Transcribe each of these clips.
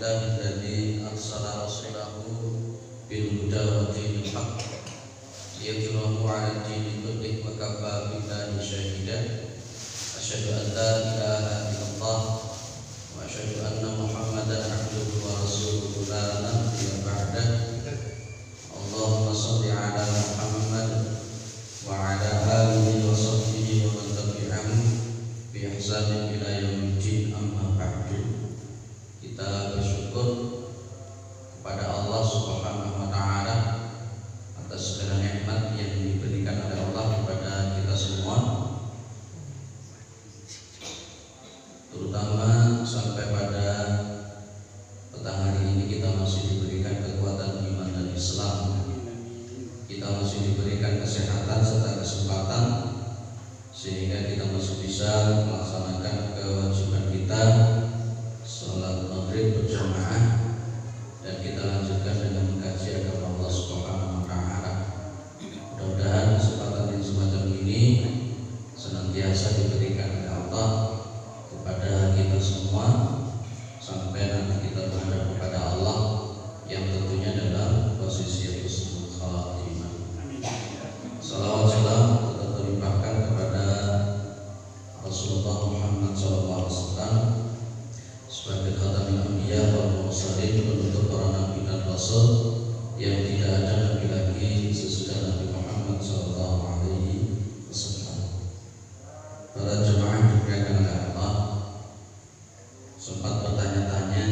Alladzi arsala rasulahu bil huda wa dinil haqq liyudhhirahu 'ala dini kullih wa kafaa billahi shahida. Asyhadu an la ilaha illallah wa asyhadu anna Muhammadan 'abduhu wa rasuluhu la nabiyya ba'dahu. Allahumma shalli 'ala Muhammad wa 'ala alihi wa sahbihi wa man tabi'ahum bi ihsanin ila yaumiddin, amma ba'du. Kita bersyukur kepada Allah Subhanahu wa taala atas segala nikmat yang diberikan oleh Allah kepada kita semua, terutama sampai pada petang hari ini kita masih diberikan kekuatan iman dan Islam. Kita masih diberikan kesehatan serta kesempatan sehingga kita masih bisa melaksanakan kewajiban kita salat maghrib berjamaah, dan kita lanjutkan dengan mengkaji agama Allah Subhanahu wa taala. Mudah-mudahan kesempatan yang semacam ini senantiasa diberikan oleh Allah kepada kita semua sampai nanti kita berhadap kepada Allah yang tentunya dalam posisi husnul khatimah. Salawat salam tetap terlimpahkan kepada Rasulullah Muhammad SAW sebagai khatamul anbiya wal mursalin, penutup para nabi dan rasul yang tidak ada nabi lagi sesudah Nabi Muhammad sallallahu alaihi wasallam. Para jemaah dimuliakan oleh Allah, sempat bertanya-tanya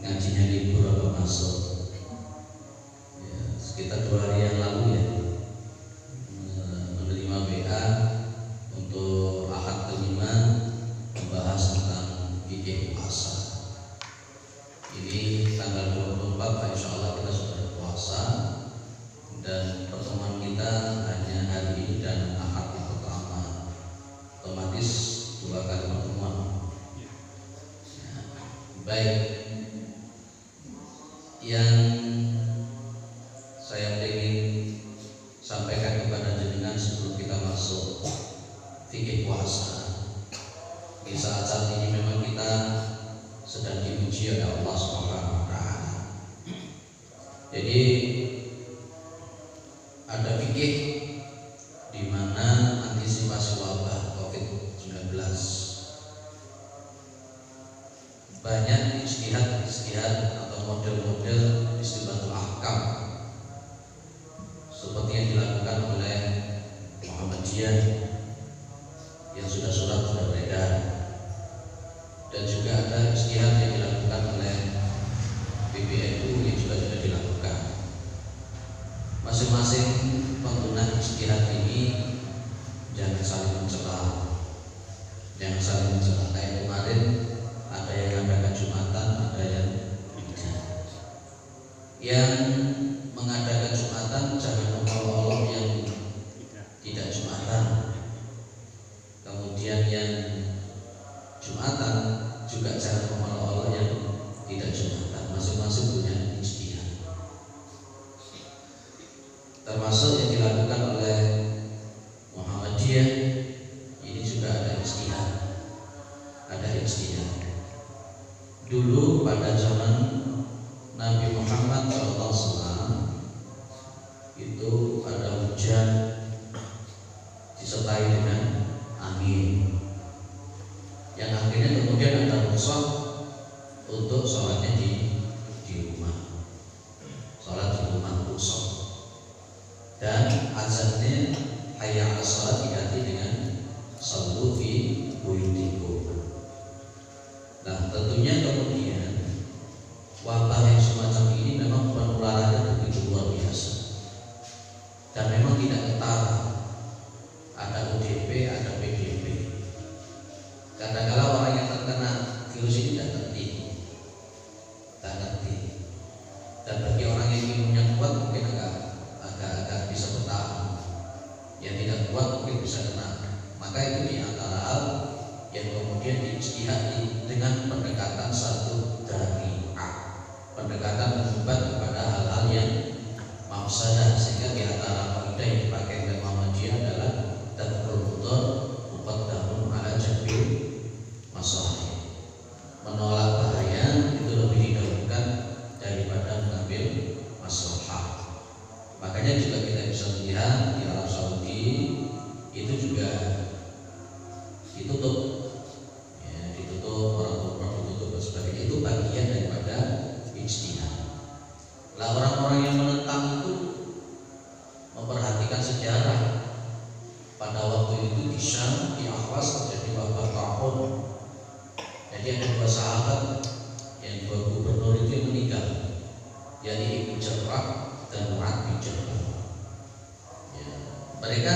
ngajinya libur atau masuk? Ya, sekitar 2 hari yang lalu ya, menerima WA untuk Ahad kelima membahas tentang fikih puasa. Ini tanggal 24, insya Allah kita sudah puasa, dan pertemuan kita hanya hari ini dan Ahad yang pertama, otomatis 2 kali pertemuan. Ya, baik, yang saya ingin sampaikan kepada jenengan sebelum kita masuk fikih puasa. Di saat ini memang kita sedang diuji oleh Allah Subhanahu wa taala. Jadi ada fikih di mana antisipasi wabah Covid-19. Banyak ijtihad atau model-model istibatul ahkam seperti yang dilakukan oleh Muhammadiyah yang sudah beredar, dan juga ada ijtihad yang dilakukan oleh PBNU yang juga sudah dilakukan. Masing-masing pengguna ijtihad ini jangan saling mencela, kayak kemarin ada yang mengadakan Jumatan, ada yang tidak. Yang mengadakan Jumatan jangan mengolok-olok yang tidak Jumatan, kemudian yang Jumatan juga jangan mengolok-olok yang tidak Jumatan. Masing-masing punya ijtihad, termasuk yang dilakukan oleh Muhammadiyah. Ini juga ada ijtihad. Dulu pada zaman Nabi Muhammad SAW itu ada hujan disertai dengan angin, yang akhirnya kemudian ada rukhsah untuk sholatnya di rumah, sholat di rumah rukhsah, dan azannya hayya 'alas sholat diganti dengan shallu fi buyutikum. Nah, tentunya kemudian wabah yang semacam ini memang penularannya begitu luar biasa, dan memang tidak ketara. Ada ODP, ada PDP. Kadang-kala orang yang terkena virus ini tidak ngerti. Dan bagi orang yang imunnya kuat mungkin agak bisa bertahan. Yang tidak kuat mungkin bisa kena. Maka itu di antara hal yang kemudian diijtihadi dengan pendekatan satu dari pendekatan berobat kepada hal-hal yang mafsadah, sehingga di antara kaidah yang dipakai oleh Muhammadiyah adalah tadbirul muqaddam ala jalbil maslahat. Jadi ada dua sahabat, yang dua gubernur itu yang meninggal, yakni Ibnu Jarrah dan Mu'adz bin Jabal. Ya, mereka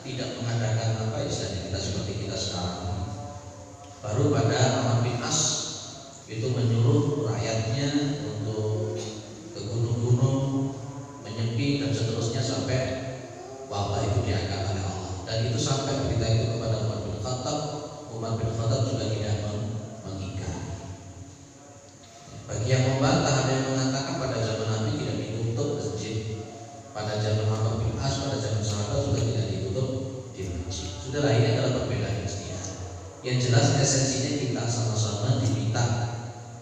tidak mengadakan apa istilahnya kita seperti kita sekarang. Baru pada Amr bin As itu menyuruh rakyatnya untuk ke gunung-gunung, menyepi dan seterusnya sampai wabah itu diangkat oleh Allah. Dan itu sampai berita itu kepada Umar bin Khattab. Umar bin Khattab juga tidak mengingkari. Bagi yang membantah, ada yang mengatakan pada zaman Nabi tidak ditutup masjid, pada zaman Amr bin As, pada zaman sahabat juga tidak ditutup di masjid. Sudahlah, ini adalah perbedaan istilah. Yang jelas esensinya kita sama-sama diminta,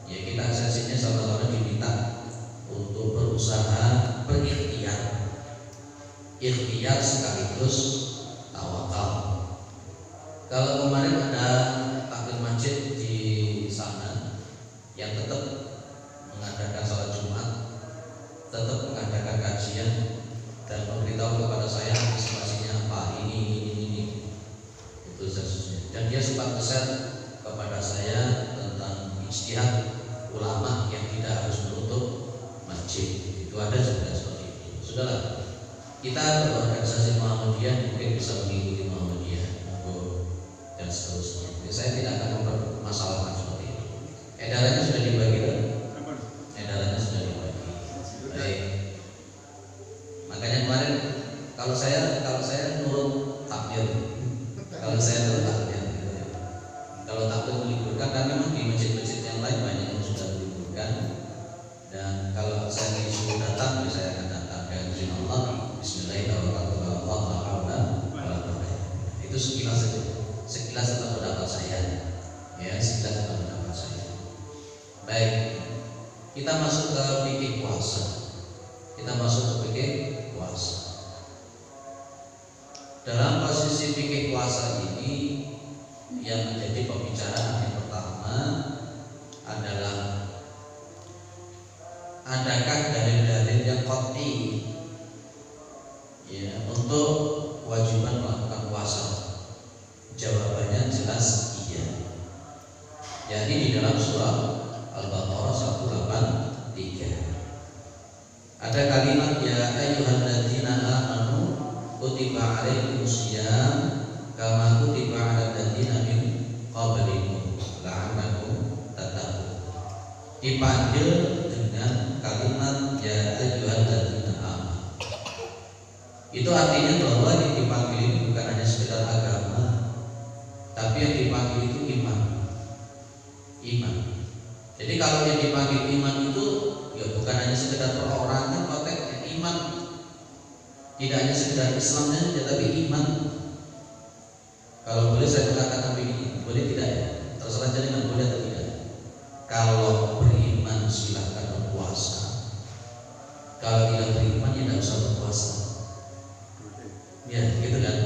ya kita esensinya sama-sama diminta untuk berusaha berikhtiar, ikhtiar sekaligus tawakal. Kalau kemarin ada takmir masjid di sana yang tetap mengadakan salat Jumat, tetap mengadakan kajian dan memberitahu kepada saya antisipasinya apa ini itu sesuatu. Dan dia sempat pesan kepada saya tentang ijtihad ulama yang tidak harus menutup masjid. Itu ada juga seperti itu. Sudahlah, kita berorganisasi Muhammadiyah mungkin bisa mengikuti Muhammadiyah dan seterusnya. Jadi saya tidak akan mempermasalahkan seperti itu. Edarannya sudah dibagi kan? Edarannya sudah dibagi. Baik. Makanya kemarin kalau saya nurut takbir, kalau saya nurut takbir, kalau takbir meliburkan, karena memang di masjid-masjid yang lain banyak yang sudah meliburkan. Dan kalau saya disuruh datang, saya akan datang dengan izin Allah. Bismillahirrahmanirrahim. Itu sekilas saja. Sekilas tentang pendapat saya, ya sekilas tentang pendapat saya. Baik, kita masuk ke fikih puasa. Dalam posisi fikih puasa ini, yang menjadi pembicaraan yang pertama adalah adakah dalil-dalil yang qat'i ya untuk kewajiban melakukan puasa? Jawabannya jelas iya. Jadi di dalam surah Al-Baqarah 183 ada kalimat ya ayyuhalladzina amanu kutiba alaikumusiyam kama kutiba alal ladzina min qablikum la'allakum tattaqun. Dipanggil dengan kalimat ya ayyuhalladzina amanu. Itu artinya bahwa yang dipanggil ini bukan hanya sekedar agama, tapi yang dipanggil itu iman. Jadi kalau yang dipanggil iman itu ya bukan hanya sekedar perorangan, konteksnya iman. Tidak hanya sekedar Islamnya saja, tapi iman. Kalau boleh saya mengatakan begini, boleh tidak ya? Terserah jangan boleh atau tidak. Kalau beriman silakan berpuasa. Kalau tidak beriman ya tidak usah berpuasa. Ya gitu kan.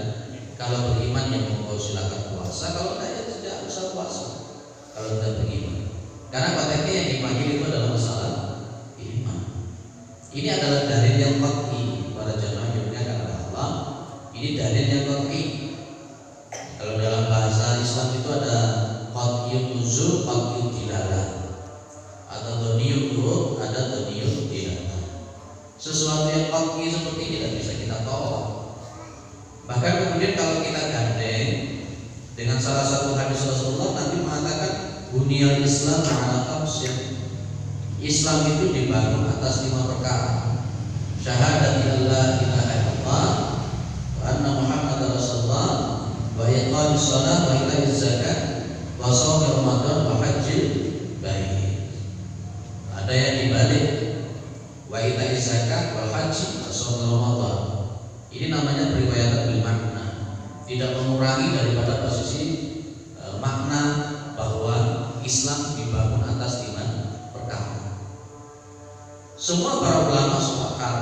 Kalau beriman ya monggo silakan puasa. Kalau tidak ya tidak usah puasa. Kalau tidak beriman. Karena konteksnya yang dipanggil itu adalah masalah iman. Ini adalah dalil yang qat'i para jamaah yang dimuliakan oleh Allah. Ini dalil yang qat'i. Kalau dalam bahasa Islam itu ada qat'iyun nuzul, qat'iyun dilalah. Ada dhaniyun wurud, ada dhaniyun dilalah. Sesuatu yang qat'i seperti ini tidak bisa kita tolak. Bahkan kemudian kalau kita gandeng dengan salah satu hadis Rasulullah, Nabi mengatakan Bunyal Islam ala khamsin. Islam itu dibangun atas 5 perkara. Syahadat la ilaha illallah wa anna Muhammadar Rasulullah wa iqamis shalah wa ita'iz zakat wa shaum Ramadan wa hajjil bait. Ada yang dibalik wa ita'iz zakat wal haji wa shaum Ramadan. Ini namanya periwayatan bil makna. Tidak mengurangi daripada posisi makna bahwa Islam dibangun atas 5 perkara. Semua para ulama sepakat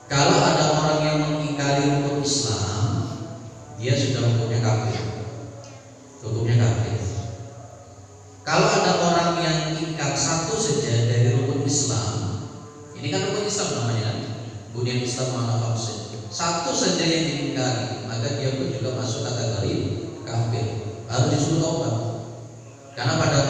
kalau ada orang yang mengingkari rukun Islam, dia sudah hukumnya kafir. Hukumnya kafir. Kalau ada orang yang ingkar satu saja dari rukun Islam, ini kan rukun Islam namanya, Bunyal Islam ala khamsin. Satu saja yang diingkari, maka dia pun juga masuk kategori kafir. Harus disuruh taubat. Karena pada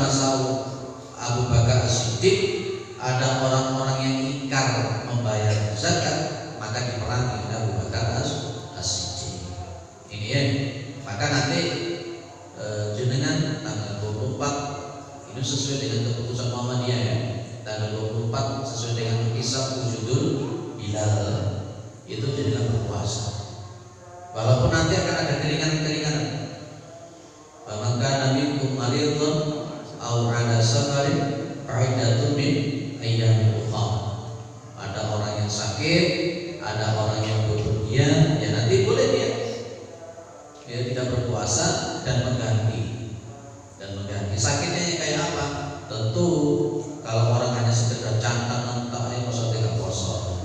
Itu sesuai dengan keputusan Muhammadiyah ya. Tanggal 24 sesuai dengan kisah wujudul hilal itu jadilah berpuasa. Walaupun nanti akan ada keringanan-keringanan. Maka Nabi Muhammad au ala safarin fa'iddatun min ayyamin ukhra. Ada orang yang sakit, ada orang yang bepergian, ya nanti boleh dia tidak berpuasa dan mengganti. Sakitnya kayak apa? Tentu kalau orang hanya sekedar cantan mentah ini masa tidak puasa.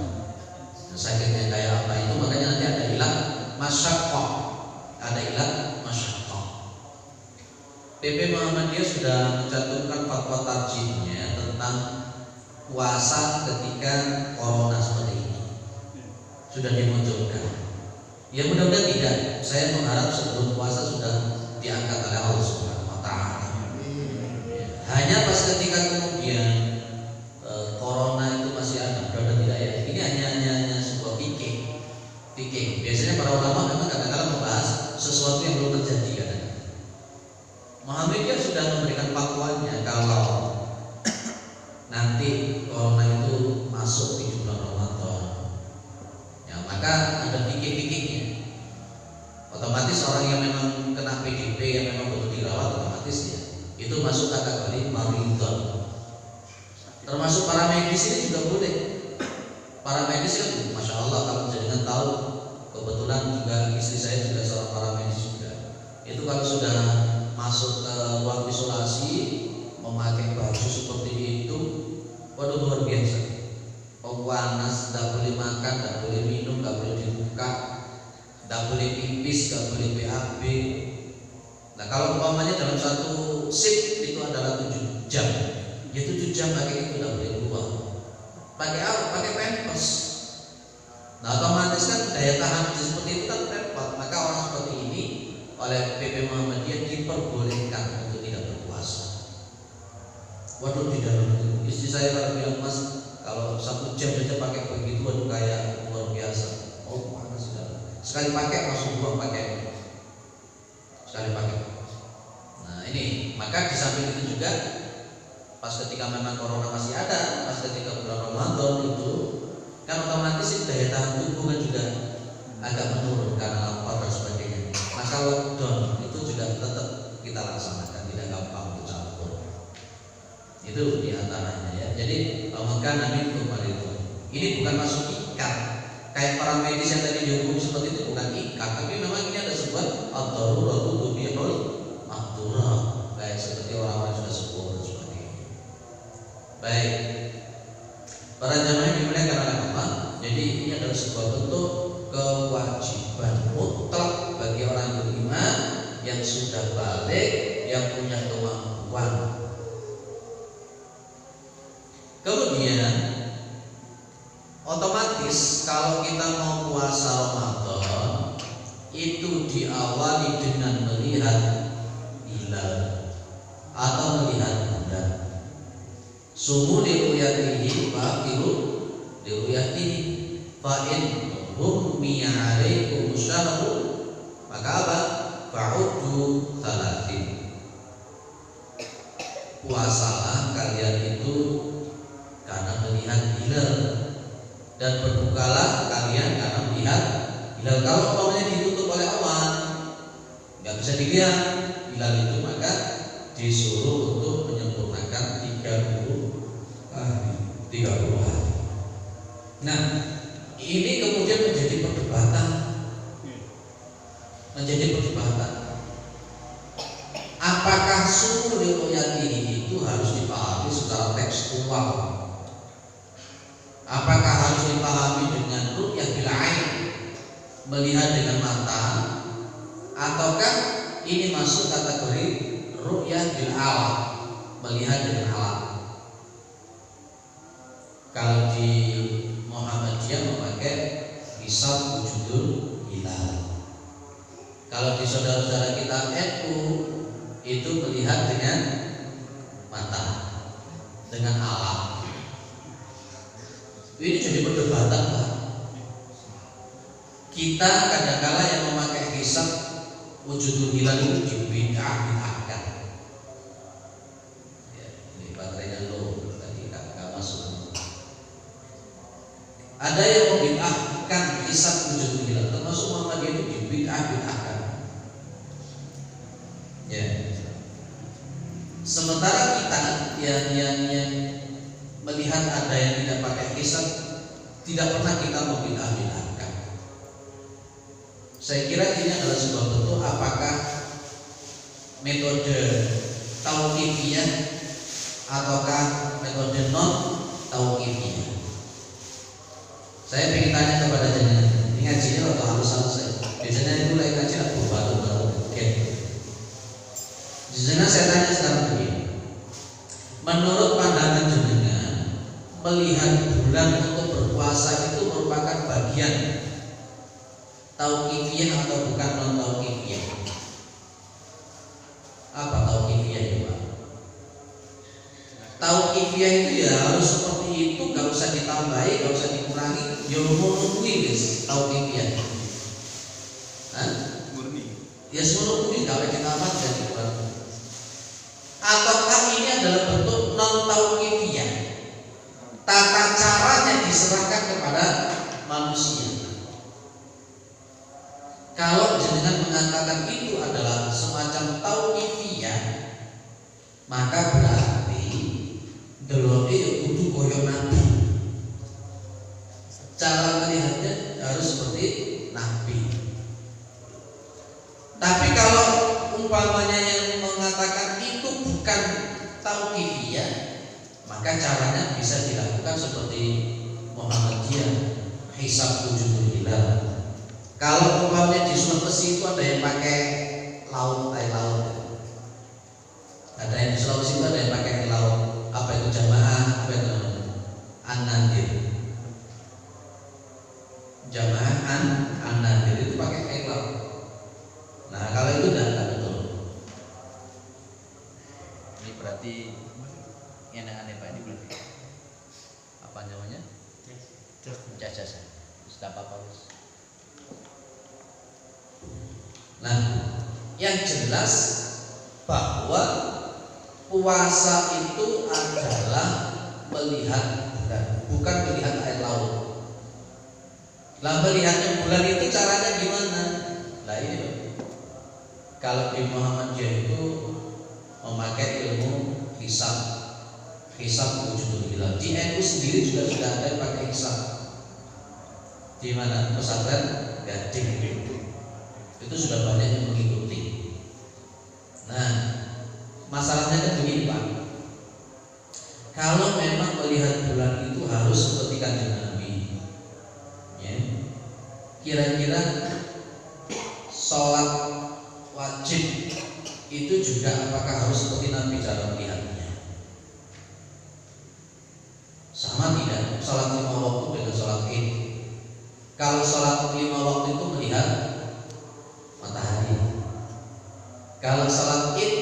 Sakitnya kayak apa itu makanya nanti ada ilat masyaqqah. Ada ilat masyaqqah. PP Muhammadiyah sudah mencantumkan fatwa tarjihnya tentang puasa ketika corona seperti ini. Sudah dimunculkan. Ya mudah-mudahan tidak. Saya mengharap sebelum puasa sudah diangkat oleh Allah Subhanahu wa taala. Hanya pas ketika kemudian corona itu masih ada, sudah tidak ya. Ini hanya sebuah fikih. Biasanya para ulama memang kadang-kadang membahas sesuatu yang belum terjadi kan. Muhammadiyah sudah memberikan fatwanya kalau nanti corona itu masuk di bulan Ramadan, ya maka ada fikih-fikihnya. Otomatis orang yang memang kena PDP yang memang perlu dirawat otomatis ya itu masuk kategori maridun. Termasuk para medis ini juga boleh. Para medis kan, masya Allah kalau jangan tahu, kebetulan juga istri saya juga seorang para medis juga. Itu kalau sudah masuk ke ruang isolasi memakai baju seperti itu, waduh luar biasa. Panas, tidak boleh makan, tidak boleh minum, tidak boleh dibuka, tidak boleh pipis, tidak boleh BAB. Nah kalau umpamanya dalam satu shift itu adalah 7 jam, ya 7 jam pakai itu tidak boleh keluar. Pakai apa? Pakai pampers. Nah otomatis kan daya tahan seperti itu kan repot. Maka orang seperti ini oleh PP Muhammadiyah diperbolehkan untuk tidak berpuasa. Waduh tidak, istri saya kalau bilang mas kalau 1 jam saja pakai begitu, waduh kayak luar biasa. Oh panas sudah. Sekali pakai langsung buang pakai. Sekali pakai. Nah ini maka di samping itu juga pas ketika memang corona masih ada, pas ketika bulan Ramadan itu kan otomatis daya tahan tubuh kan juga agak menurun karena lapar dan sebagainya. Maka lockdown itu juga tetap kita laksanakan, tidak gampang untuk campur. Itu diantaranya ya. Jadi maka Nabi kemarin itu ini bukan masuk ikat kayak para medis yang tadi dihukum seperti itu, bukan ikat, tapi memang ini ada sebuah ad-daruratu tubihul mahdzurah, kayak seperti orang-orang sudah sepuh dan sebagainya. Baik, para jamaah yang dimuliakan oleh Allah, jadi ini adalah sebuah bentuk kewajiban mutlak bagi orang beriman yang sudah balik, yang punya kemampuan. Kemudian otomatis kalau kita mau puasa Ramadan itu diawali dengan melihat hilal atau melihat bulan. Sumu diruyatihi wa aqiru diruyatihi fa in hummiya alaikum syahru maka apa? Fa'uddu talatin. Puasalah kalian itu karena melihat hilal dan berbukalah kalian karena melihat hilal. Kalau umpamanya ditutup oleh awan nggak bisa dilihat hilal itu, maka disuruh untuk menyempurnakan 30 hari. Nah ini kemudian menjadi perdebatan. Apakah sunnah ru'yatihi itu harus dipahami secara tekstual? Apakah harus dipahami dengan ru'yah bil ain, melihat dengan mata, ataukah ini masuk kategori ru'yah bil alam, melihat dengan alat? Kalau di Muhammadiyah memakai hisab wujudul hilal. Kalau di saudara-saudara kita NU itu melihat dengan mata, dengan alat. Ini jadi perdebatan Pak. Kita kadang-kala yang memakai hisab wujudul hilal itu dibid'ahkan. Sementara kita yang melihat ada yang tidak pakai hisab, tidak pernah kita membidah-bidahkan. Saya kira ini adalah sebuah bentuk apakah metode tauqifiyah ataukah metode non tauqifiyah. Saya ingin tanya kepada jenengan, ini ngajinya atau halus-halus saya. Biasanya itu lagi ngaji aku baru-baru. Oke. Jenengan saya tanya sekarang begini. Menurut pandangan jenengan, melihat bulan untuk berpuasa itu merupakan bagian tauqifiyah atau bukan non tauqifiyah? Apa tauqifiyah itu, Pak? Tauqifiyah itu ya harus seperti itu, gak usah ditambahi, gak usah dikurangi. Ya menurutui guys, tauqifiyah. Murni. Ya menurutui, kalau kita amat jadi kurang. Ataukah ini adalah bentuk non tauqifiyah? Tata caranya diserahkan kepada manusia. Kalau jenengan mengatakan itu adalah semacam tauqifiyah, maka berarti deloke ya kudu koyo nabi. Cara melihatnya harus seperti nabi. Tapi kalau umpamanya yang mengatakan itu bukan tauqifiyah, maka caranya bisa dilakukan seperti Muhammadiyah, hisab wujudul hilal. Kalau umpamanya di Sulawesi itu ada yang pakai laut, ada yang di Sulawesi itu ada yang pakai laut, apa itu jamaah, apa itu an-nadir. Jamaah an-nadir itu pakai air laut. Nah kalau itu tidak betul. Ini berarti yang aneh Pak, ini berarti apa namanya? Jasa. Sudah apa-apa. Nah, yang jelas bahwa puasa itu adalah melihat bulan, bukan melihat air laut. Lah melihatnya bulan itu caranya gimana? Lah ini Pak. Kalau di Muhammadiyah itu memakai ilmu hisab wujudul hilal. Di NU sendiri juga sudah ada yang pakai hisab. Di mana? Pesantren Gading. Itu sudah banyak yang mengikuti. Nah, masalahnya kan begini Pak. Kalau memang melihat bulan itu harus seperti kanjeng Nabi, ya, kira-kira sholat wajib itu juga apakah harus seperti Nabi cara melihatnya? Sama tidak? Sholat 5 waktu dengan sholat Id. Kalau sholat 5 waktu itu melihat matahari. Kalau salat Id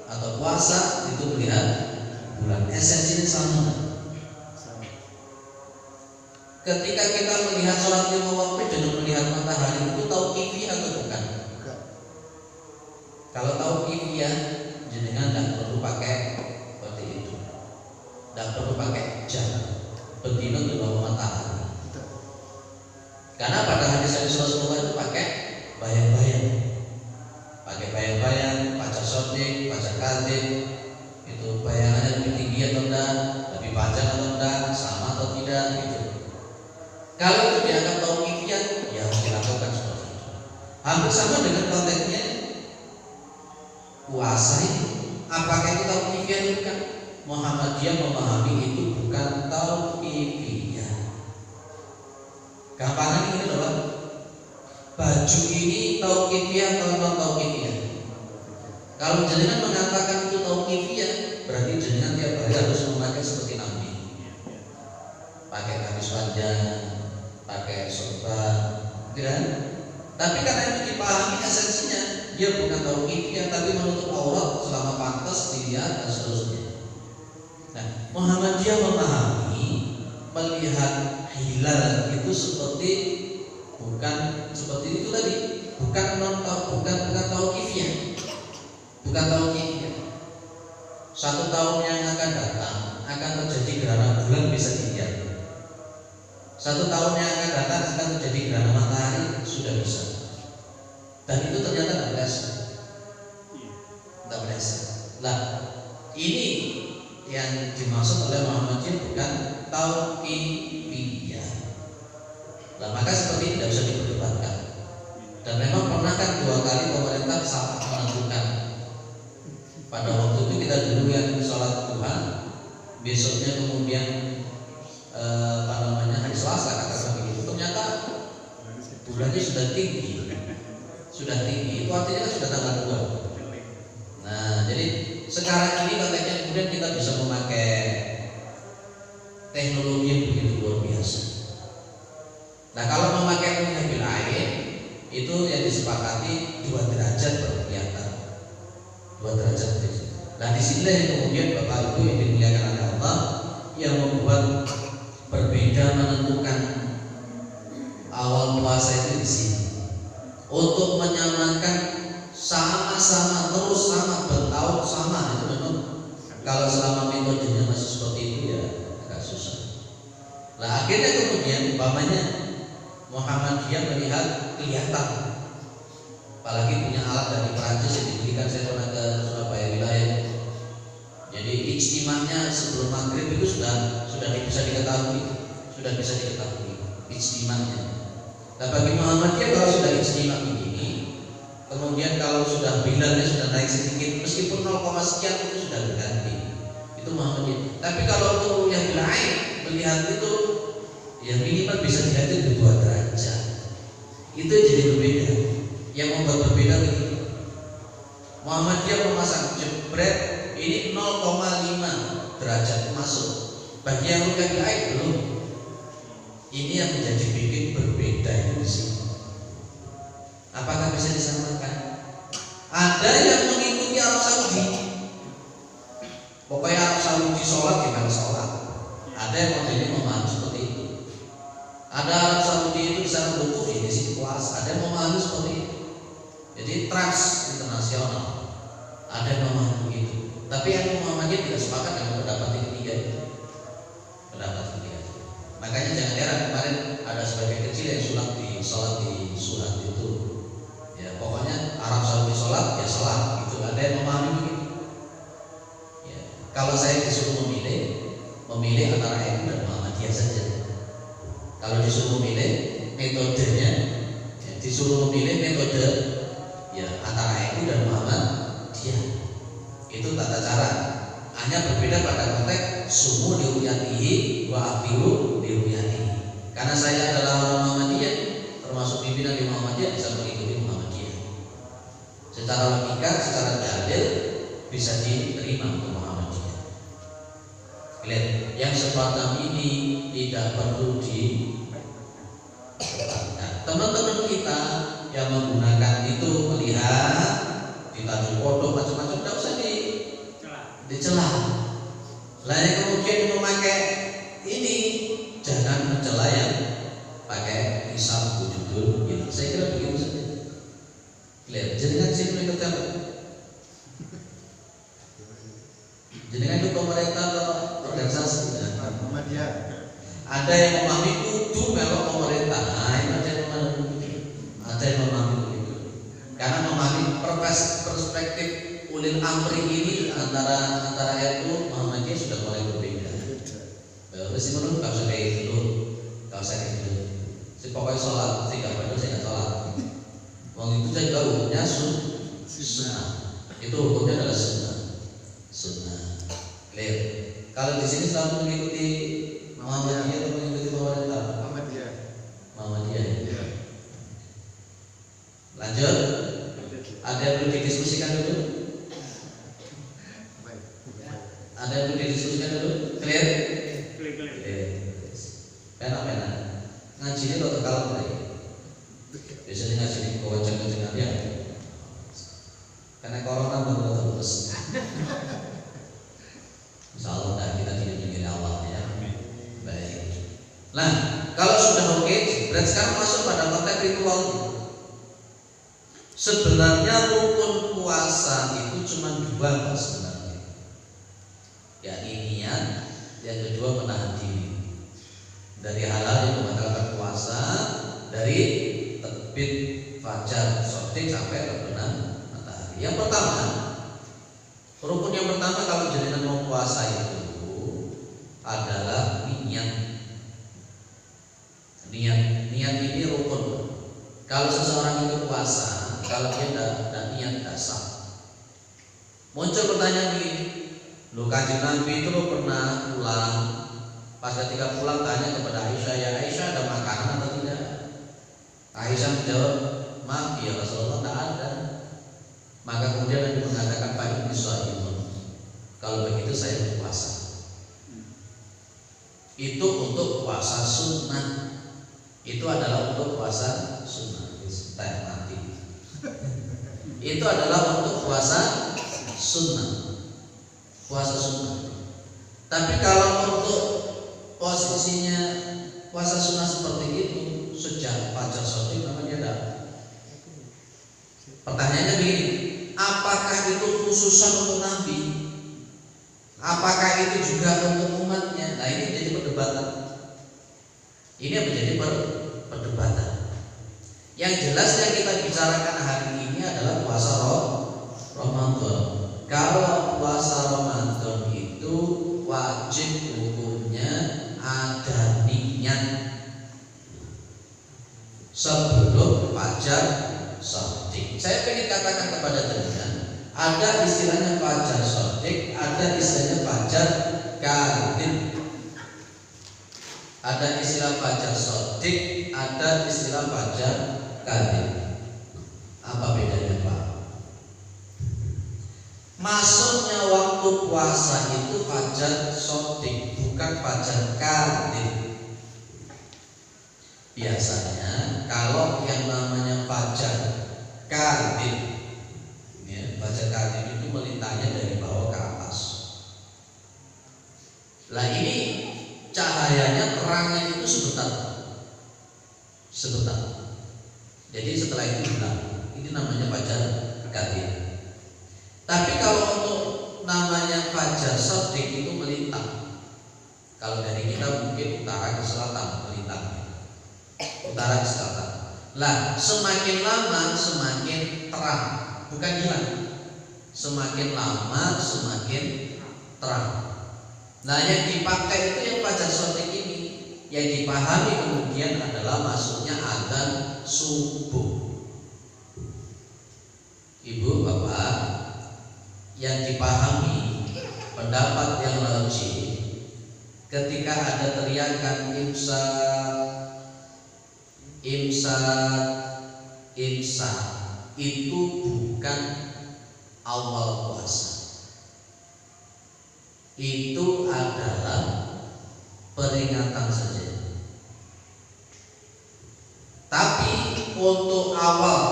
atau puasa itu melihat bulan. Esensinya sama. Ketika kita melihat salat 5 waktu dengan melihat matahari itu tauqifiyah atau bukan? Kalau tauqifiyah, jenengan tidak perlu pakai seperti itu. Tidak perlu pakai jam. Bendino di bawah matahari. Karena pada hadis Rasulullah itu pakai bayang-bayang, baca sodik, baca kadib, itu bayangannya lebih tinggi atau enggak, lebih panjang atau enggak, sama atau tidak gitu. Kalau itu dianggap tauqifiyah, ya harus dilakukan seperti itu. Hampir sama dengan konteksnya puasa ini. Apakah itu tauqifiyah itu kan? Muhammadiyah memahami itu bukan tauqifiyah. Gampangan ini adalah baju ini tauqifiyah atau non tauqifiyah. Kalau jenengan mengatakan itu tauqifiyah, berarti jenengan tiap hari harus memakai seperti Nabi, pakai gamis panjang, pakai sorban, kan? Tapi karena itu dipahami esensinya, dia bukan tauqifiyah tapi menutup aurat selama pantas dilihat dan seterusnya. Nah, Muhammadiyah memahami melihat hilal itu seperti bukan seperti itu tadi, bukan tauqifiyah. Bukan tauqifiyah. 1 tahun yang akan datang akan terjadi gerhana bulan bisa dilihat. 1 tahun yang akan datang akan terjadi gerhana matahari sudah bisa. Dan itu ternyata tidak biasa. tidak meleset. Nah, ini yang dimaksud oleh Muhammadiyah bukan tauqifiyah. Nah, maka seperti ini tidak bisa diperdebatkan. Dan memang pernah kan 2 kali pemerintah salah menentukan. Pada waktu itu kita dulu yang sholat duha, besoknya kemudian hari Selasa katakan begitu. Ternyata bulannya sudah tinggi, itu artinya kan sudah tanggal 2. Nah, jadi sekarang ini katanya kemudian kita bisa memakai teknologi yang begitu luar biasa. Nah, kalau memakai ru'yah bil ain itu yang disepakati 2 derajat berkelihatan, 2 derajat. Nah, disinilah yang kemudian Bapak Ibu yang dimuliakan oleh Allah yang membuat berbeda menentukan awal puasa itu di sini untuk menyamakan sama-sama terus sama bertahun sama. Itu memang kalau selama metodenya masih seperti itu ya agak susah. Nah, akhirnya kemudian umpamanya Muhammadiyah melihat kelihatan, apalagi punya alat dari Perancis yang diberikan. Saya pernah ke Surabaya wilayah. Jadi ijtima'nya sebelum maghrib itu sudah bisa diketahui, ijtima'nya. Nah, bagi Muhammadiyah kalau sudah ijtima' begini, kemudian kalau sudah bilalnya sudah naik sedikit, meskipun 0, sekian itu sudah berganti, itu Muhammadiyah. Tapi kalau untuk yang lain melihat itu, ya minimal bisa dilihat itu 2 derajat. Itu jadi berbeda. Yang membuat berbeda begini, Muhammadiyah memasang jebret ini 0,5 derajat masuk. Bagi yang ru'yah lain belum. Ini yang menjadi bikin berbeda itu di sini. Apakah bisa disamakan? Ada yang mengikuti Arab Saudi. Pokoknya Arab Saudi sholat gimana sholat. Ada yang modelnya memahami seperti itu. Ada Arab Saudi itu di sana wukuf, di sini puasa. Ada yang memahami seperti itu. Jadi trans internasional. Ada yang memahami begitu. Tapi yang Muhammadiyah tidak sepakat dengan pendapat yang ketiga itu. Makanya jangan heran kemarin ada sebagian kecil yang sholat di surat itu. Ya, pokoknya Arab Saudi sholat ya sholat gitu. Ada yang memahami begitu. Ya, kalau saya disuruh memilih antara NU dan Muhammadiyah saja. Kalau disuruh memilih metodenya, ya, disuruh memilih metode ya antara NU dan Muhammadiyah. Itu tata cara. Hanya berbeda pada konteks sumu diruyatihi wa afiru diruyatihi. Karena saya adalah orang Muhammadiyah, termasuk pimpinan di Muhammadiyah, bisa mengikuti Muhammadiyah. Secara logika, secara dalil bisa diterima untuk Muhammadiyah. Lihat, yang semacam ini tidak perlu diperdebatkan. Teman-teman kita yang menggunakan itu melihat di Tanjung Pondok macam-macam, tidak usah dicela. Lah yang kemudian memakai ini jangan mencela yang pakai hisab judul gitu. Saya kira begitu saja. Lihat, jenengan sini ikut apa? Jenengan itu pemerintah atau organisasi? Muhammadiyah. Ada yang memahami kudu melok pemerintah. Nah, ini ada yang memahami begitu. Karena memahami perspektif ulil amri ini antara NU Muhammadiyah sudah mulai berbeda. Mesti menurut nggak usah kayak dulu, nggak usah kayak dulu. Pokoknya sholat, saya nggak perlu, saya nggak sholat. Wong itu saya tahu hukumnya sunnah. Itu hukumnya adalah sunnah. Clear. Kalau di sini selalu mengikuti Muhammadiyah atau mengikuti pemerintah? Muhammadiyah. Ya. Lanjut. Ada yang perlu didiskusikan dulu? Ada yang perlu didiskusikan dulu? Clear? Pena. Ngaji ini kok kalau mulai. Biasanya ngaji ini kewajang-wajangan ya. Karena corona belum terus. Insya Allah kita dilindungi Allah ya. Baik. Nah, kalau sudah oke, berarti sekarang masuk pada konteks ritual. Sebenarnya rukun puasa itu cuma 2 sebenarnya. Ya, niat, yang kedua menahan diri dari hal-hal yang membatalkan puasa, dari terbit fajar shorting sampai terbenam matahari. Yang pertama, seseorang itu puasa kalau dia tidak niat dasar. Muncul pertanyaan begini, loh Kanjeng Nabi itu lo pernah pulang, pas ketika pulang tanya kepada Aisyah, ya Aisyah ada makanan atau tidak? Aisyah menjawab, maaf ya Rasulullah, tidak ada. Maka kemudian Nabi mengatakan, Pak ini sha'imun, kalau begitu saya berpuasa. Itu untuk puasa sunnah. Itu adalah untuk puasa sunnah. Mati. Itu adalah untuk puasa sunnah. Puasa sunnah. Tapi kalau untuk posisinya puasa sunnah seperti itu sejak fajar shadiq namanya ada. Pertanyaannya begini, apakah itu khususan untuk Nabi? Apakah itu juga untuk umatnya? Nah ini jadi perdebatan. Ini yang menjadi perdebatan. Yang jelas yang kita bicarakan hari ini adalah puasa Ramadan. Kalau puasa Ramadan itu wajib hukumnya ada niat sebelum fajar shadiq. Saya ingin katakan kepada teman-teman, ada istilahnya fajar shadiq, ada istilahnya fajar kadhib. Ada istilah fajar shadiq, ada istilah fajar kadhib. Apa bedanya Pak? Masuknya waktu puasa itu fajar shadiq, bukan fajar kadhib. Biasanya kalau yang namanya fajar kadhib, ya, fajar kadhib itu melintangnya dari bawah ke atas. Lah ini cahayanya, terangnya itu sebentar. Jadi setelah itu hilang. Ini namanya fajar kadhib. Tapi kalau untuk namanya fajar shadiq itu melintang. Kalau dari kita mungkin utara ke selatan melintang. Utara ke selatan. Lah semakin lama semakin terang, bukan hilang. Semakin lama semakin terang. Nah yang dipakai itu yang fajar shadiq ini, yang dipahami kemudian adalah masuknya adzan subuh. Ibu bapak, yang dipahami pendapat yang rajih, ketika ada teriakan imsak itu bukan awal puasa. Itu adalah peringatan saja. Tapi untuk awal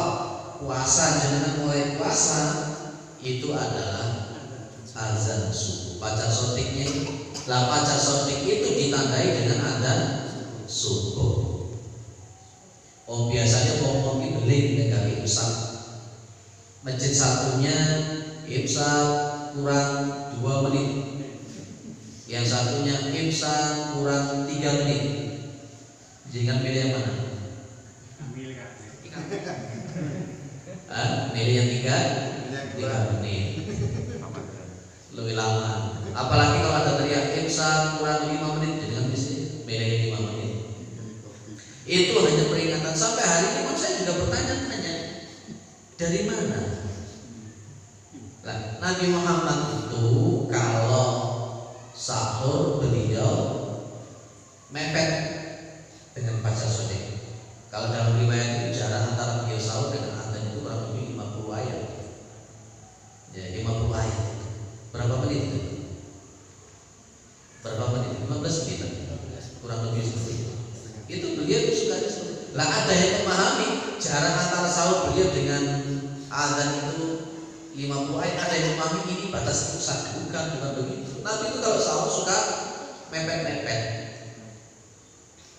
puasa, jangan mulai puasa, itu adalah azan subuh. Fajar shadiqnya, lah fajar shadiq itu ditandai dengan azan subuh. Oh biasanya ngomong itu beling dengan imsak. Masjid satunya imsak kurang 2 menit. Yang satunya imsak kurang 3 menit. Jangan pilih yang mana? Pilih yang 3 menit. Lebih lama. Apalagi kalau ada teriak imsak kurang 5 menit, jangan pilih yang 5 menit. Itu hanya peringatan. Sampai hari ini pun saya juga bertanya-tanya, dari mana? Nah, Nabi Muhammad itu kalau sahur beliau mepet dengan fajar shadiq. Kalau dalam riwayat itu jarak antara beliau sahur dengan adzan itu kurang lebih 50 ayat. Ya, 50 ayat. Berapa menit itu? Berapa menit? 15 menit. Kurang lebih seperti itu. Itu beliau suka seperti itu. Lah ada yang memahami jarak antara sahur beliau dengan adzan itu 50 ayat, ada yang memahami ini batas pusat, bukan begitu. Nabi itu kalau sahur suka mepet-mepet.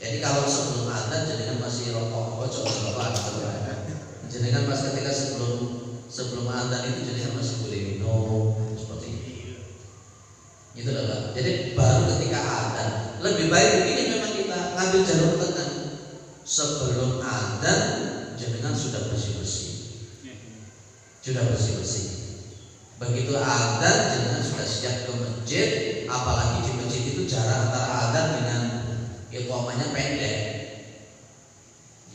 Jadi kalau sebelum adzan jenengan masih rokok, coba jenengan pas ketika sebelum adzan itu jenengan masih boleh minum seperti ini. Gitu loh Pak. Jadi baru ketika adzan, lebih baik begini memang kita ngambil jalur tengah. Sebelum adzan jenengan sudah bersih-bersih. Begitu adzan jenengan sudah siap ke masjid, apalagi di masjid itu jarak antara adzan dengan iqamahnya pendek.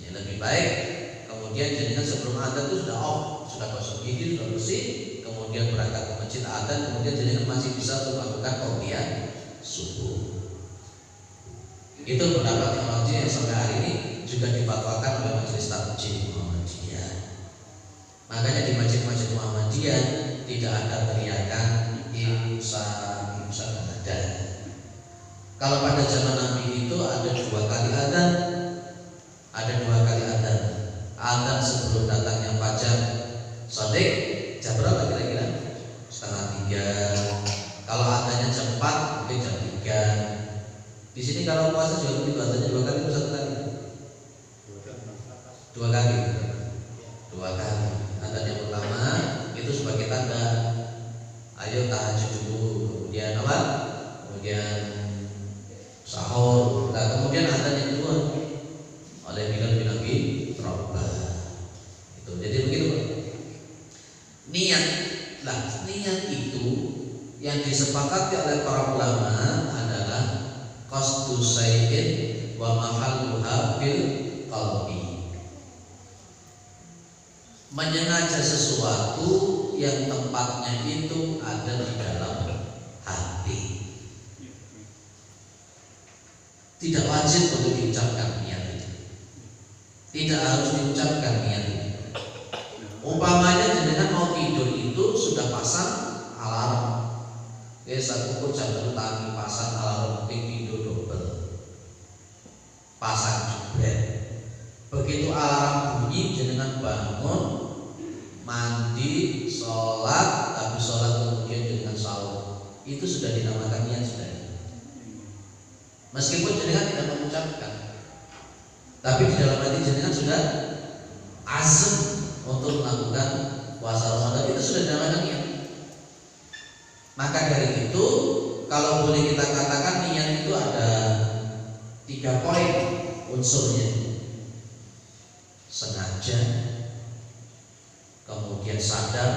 Ya, lebih baik kemudian adzan itu sudah off, sudah gosok gigi, sudah bersih, kemudian berangkat ke masjid adzan, kemudian jenengan masih bisa untuk melakukan qobliyah subuh. Itu pendapat Imam yang sampai hari ini juga difatwakan oleh Majelis Takjim Muhammadiyah. Makanya di masjid-masjid Muhammadiyah tidak ada teriakan imsak ada. Kalau pada zaman Nabi itu ada 2 kali adzan, ada 2 kali adzan. Adzan sebelum datangnya fajar shadiq jam berapa kira-kira? 2:30. Kalau adzannya jam 4 mungkin jam 3. Di sini kalau puasa juga begitu, adzannya 2 kali atau 1 kali? 2 kali. 2 kali. Adzan yang pertama itu sebagai tanda ayo tahajud dulu, kemudian apa? Kemudian sahur. Nah, kemudian adzan yang kedua oleh Bilal bin Abi Rabah. Itu. Jadi begitu, Pak. Niat. Nah, niat itu yang disepakati oleh para ulama adalah qasdu syai'in wa mahalluha fil qalbi. Menyengaja sesuatu yang tempatnya itu ada di dalam hati. Tidak wajib untuk diucapkan niat itu. Tidak harus diucapkan niat itu. Umpamanya jenengan mau tidur itu sudah pasang alarm. Saya ukur jam 1 pagi, pasang alarm tidur double, pasang jebret. Begitu alarm bunyi jenengan bangun, mandi, sholat, habis sholat kemudian jenengan sahur. Itu sudah dinamakan niat sudah. Meskipun jenengan tidak mengucapkan, tapi di dalam hati jenengan sudah azam untuk melakukan puasa Ramadan, itu sudah dinamakan niat. Maka dari itu, kalau boleh kita katakan niat itu ada 3 poin unsurnya: sengaja, kemudian sadar,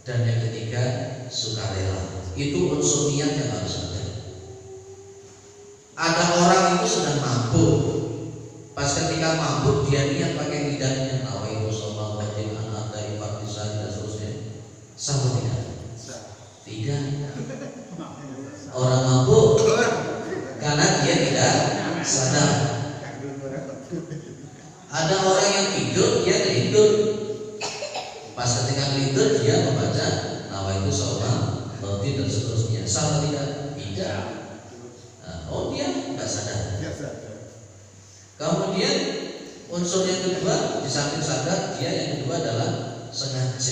dan yang ketiga sukarela. Itu unsur niat yang harus ada. Ada orang itu sedang mabuk, pas ketika mabuk dia niat pakai lidahnya, nawaitu sholal wajib anata ifadisa dan seterusnya. Sama tidak? Tidak. Orang mabuk karena dia tidak sadar. Ada orang yang tidur, dia tidur. Pas ketika tidur dia membaca nawaitu sholal wajib dan seterusnya. Sama tidak? Tidak. Oh, dia tidak sadar. Kemudian unsur yang kedua, di samping sadar, dia yang kedua adalah sengaja.